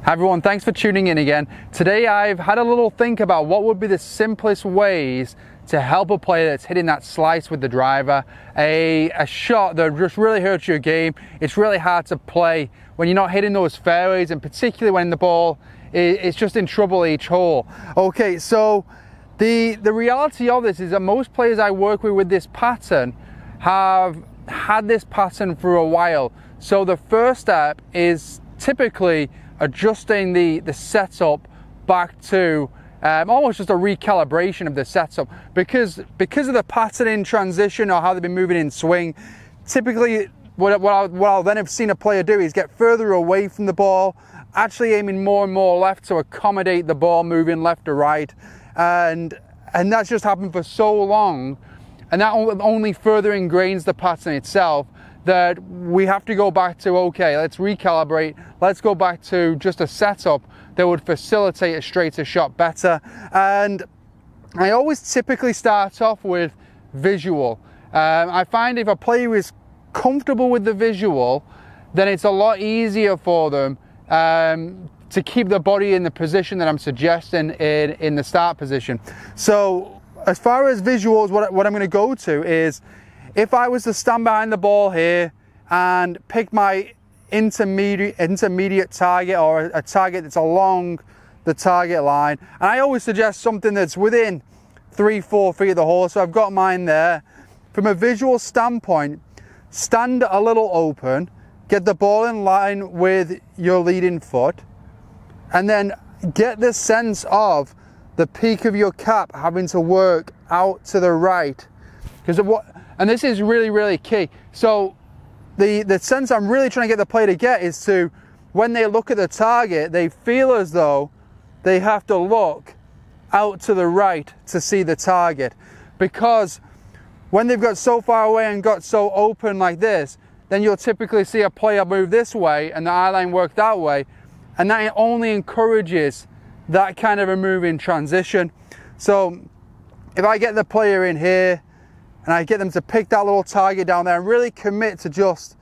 Hi everyone, thanks for tuning in again. Today I've had a little think about what would be the simplest ways to help a player that's hitting that slice with the driver, a shot that just really hurts your game. It's really hard to play when you're not hitting those fairways, and particularly when the ball is just in trouble each hole. Okay, so the reality of this is that most players I work with this pattern have had this pattern for a while. So the first step is typically adjusting the setup back to almost just a recalibration of the setup, because of the pattern in transition or how they've been moving in swing. Typically what I'll then have seen a player do is get further away from the ball, actually aiming more and more left to accommodate the ball moving left to right, and that's just happened for so long, and that only further ingrains the pattern itself, that we have to go back to, okay, let's recalibrate, let's go back to just a setup that would facilitate a straighter shot better. And I always typically start off with visual. I find if a player is comfortable with the visual, then it's a lot easier for them to keep the body in the position that I'm suggesting in the start position. So as far as visuals, what I'm going to go to is, if I was to stand behind the ball here and pick my intermediate target, or a target that's along the target line, and I always suggest something that's within 3-4 feet of the hole, so I've got mine there. From a visual standpoint, stand a little open, get the ball in line with your leading foot, and then get the sense of the peak of your cap having to work out to the right. And this is really, really key. So the sense I'm really trying to get the player to get is to, when they look at the target, they feel as though they have to look out to the right to see the target. Because when they've got so far away and got so open like this, then you'll typically see a player move this way and the eye line work that way. And that only encourages that kind of a move in transition. So if I get the player in here, and I get them to pick that little target down there and really commit to just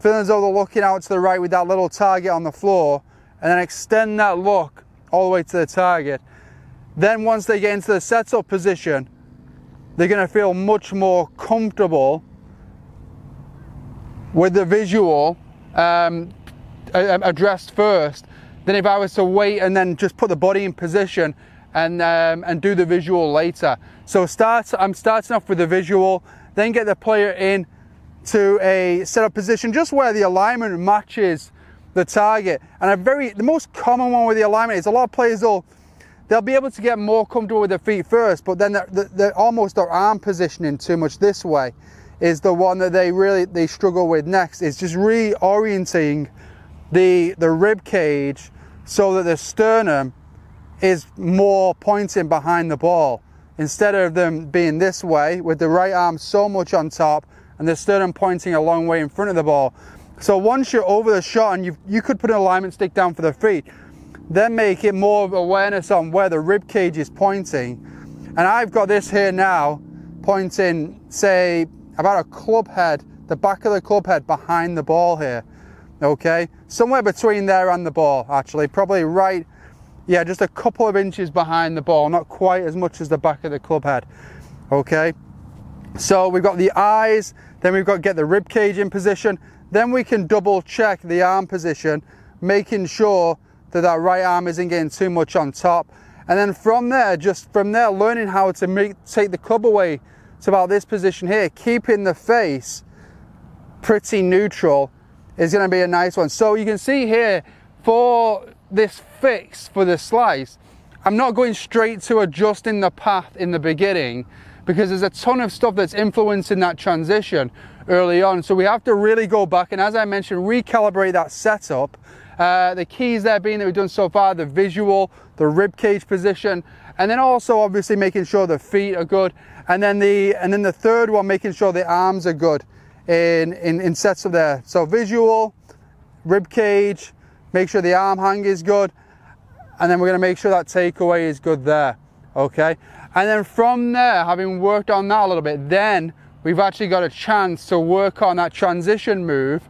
feeling as though they're looking out to the right with that little target on the floor, and then extend that look all the way to the target. Then once they get into the setup position, they're going to feel much more comfortable with the visual addressed first than if I was to wait and then just put the body in position and do the visual later. So I'm starting off with the visual, then get the player in to a setup position just where the alignment matches the target. And the most common one with the alignment is, a lot of players they'll be able to get more comfortable with their feet first, but then they're almost their arm positioning too much this way is the one that they struggle with next. Is just reorienting the rib cage so that the sternum is more pointing behind the ball, instead of them being this way with the right arm so much on top and the sternum pointing a long way in front of the ball. So once you're over the shot, and you could put an alignment stick down for the feet, then make it more of awareness on where the rib cage is pointing. And I've got this here now pointing, say, about a club head, the back of the club head behind the ball here, okay? Somewhere between there and the ball, actually, probably right, yeah, just a couple of inches behind the ball, not quite as much as the back of the club head, okay? So we've got the eyes, then we've got to get the rib cage in position, then we can double check the arm position, making sure that that right arm isn't getting too much on top. And then from there, learning how to take the club away to about this position here, keeping the face pretty neutral, is going to be a nice one. So you can see here, for this fix for the slice, I'm not going straight to adjusting the path in the beginning, because there's a ton of stuff that's influencing that transition early on. So we have to really go back and, as I mentioned, recalibrate that setup. The keys there being that we've done so far: the visual, the rib cage position, and then also obviously making sure the feet are good, and then the third one, making sure the arms are good in sets of there. So visual, rib cage, make sure the arm hang is good, and then we're going to make sure that takeaway is good there, okay? And then from there, having worked on that a little bit, then we've actually got a chance to work on that transition move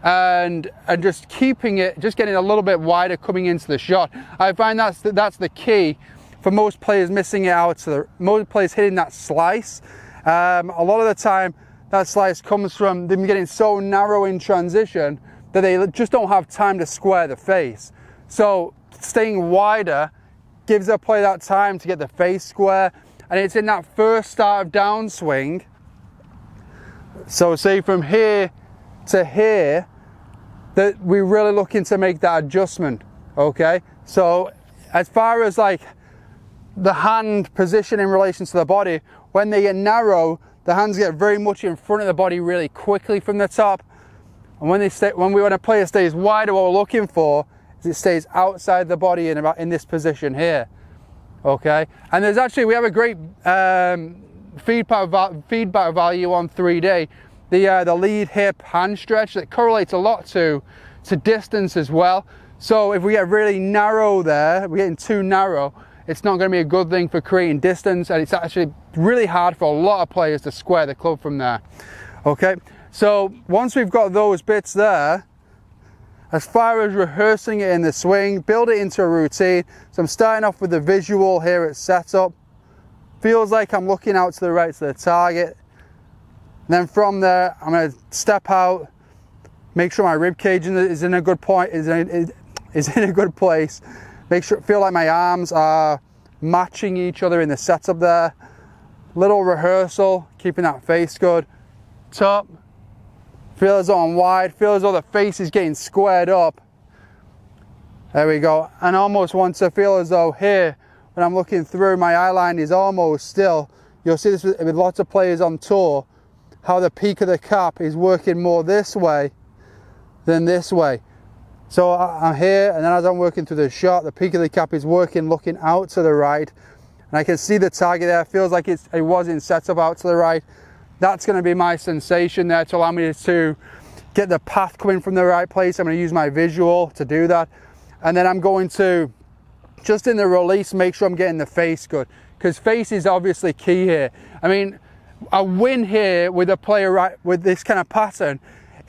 and just keeping it, just getting a little bit wider coming into the shot. I find that's the key for most players missing it out, most players hitting that slice. A lot of the time that slice comes from them getting so narrow in transition that they just don't have time to square the face. So staying wider gives a player that time to get the face square, and it's in that first start of downswing. So say from here to here, that we're really looking to make that adjustment, okay? So as far as like the hand position in relation to the body, when they get narrow, the hands get very much in front of the body really quickly from the top. And when a player stays wider, what we're looking for is it stays outside the body in this position here, okay? And there's actually, we have a great feedback value on 3D, the lead hip hand stretch that correlates a lot to distance as well. So if we get really narrow there, we're getting too narrow, it's not going to be a good thing for creating distance, and it's actually really hard for a lot of players to square the club from there. Okay, so once we've got those bits there, as far as rehearsing it in the swing, build it into a routine. So I'm starting off with the visual here at setup. Feels like I'm looking out to the right to the target. And then from there, I'm going to step out, make sure my rib cage is in a good point, is in a good place. Feel like my arms are matching each other in the setup there. Little rehearsal, keeping that face good. Top, feel as though I'm wide, feel as though the face is getting squared up. There we go. And almost want to feel as though here, when I'm looking through, my eye line is almost still. You'll see this with lots of players on tour, how the peak of the cap is working more this way than this way. So I'm here, and then as I'm working through the shot, the peak of the cap is working, looking out to the right. And I can see the target there. It feels like it was in setup out to the right. That's going to be my sensation there to allow me to get the path coming from the right place. I'm going to use my visual to do that. And then I'm going to, just in the release, make sure I'm getting the face good, because face is obviously key here. I mean, a win here with a player with this kind of pattern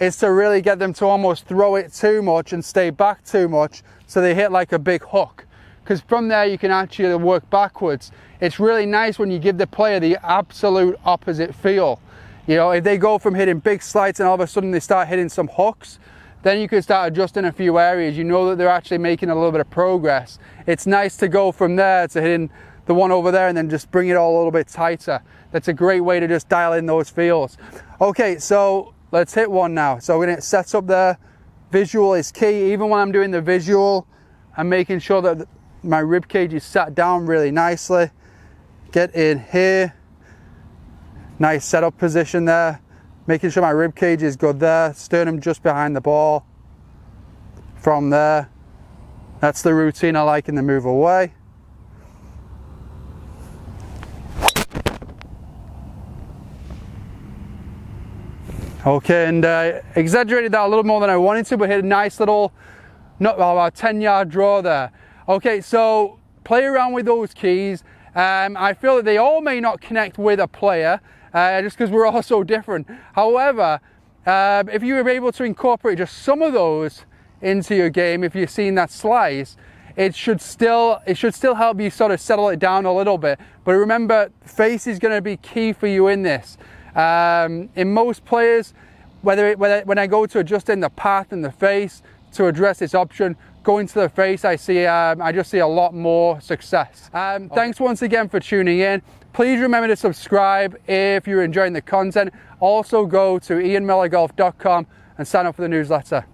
is to really get them to almost throw it too much and stay back too much, so they hit like a big hook. Because from there you can actually work backwards. It's really nice when you give the player the absolute opposite feel. You know, if they go from hitting big slides and all of a sudden they start hitting some hooks, then you can start adjusting a few areas. You know that they're actually making a little bit of progress. It's nice to go from there to hitting the one over there and then just bring it all a little bit tighter. That's a great way to just dial in those feels. Okay, so let's hit one now. So we're going to set up there. Visual is key. Even when I'm doing the visual, I'm making sure that my rib cage is sat down really nicely. Get in here. Nice setup position there. Making sure my rib cage is good there. Sternum just behind the ball. From there, that's the routine I like in the move away. Okay, and exaggerated that a little more than I wanted to, but hit a nice little, about 10-yard draw there. Okay, so play around with those keys. I feel that they all may not connect with a player, just because we're all so different. However, if you were able to incorporate just some of those into your game, if you're seeing that slice, it should still help you sort of settle it down a little bit. But remember, face is going to be key for you in this. In most players, when I go to adjusting the path and the face to address this option, going to the face, I just see a lot more success. Thanks once again for tuning in. Please remember to subscribe if you're enjoying the content. Also go to ianmillergolf.com and sign up for the newsletter.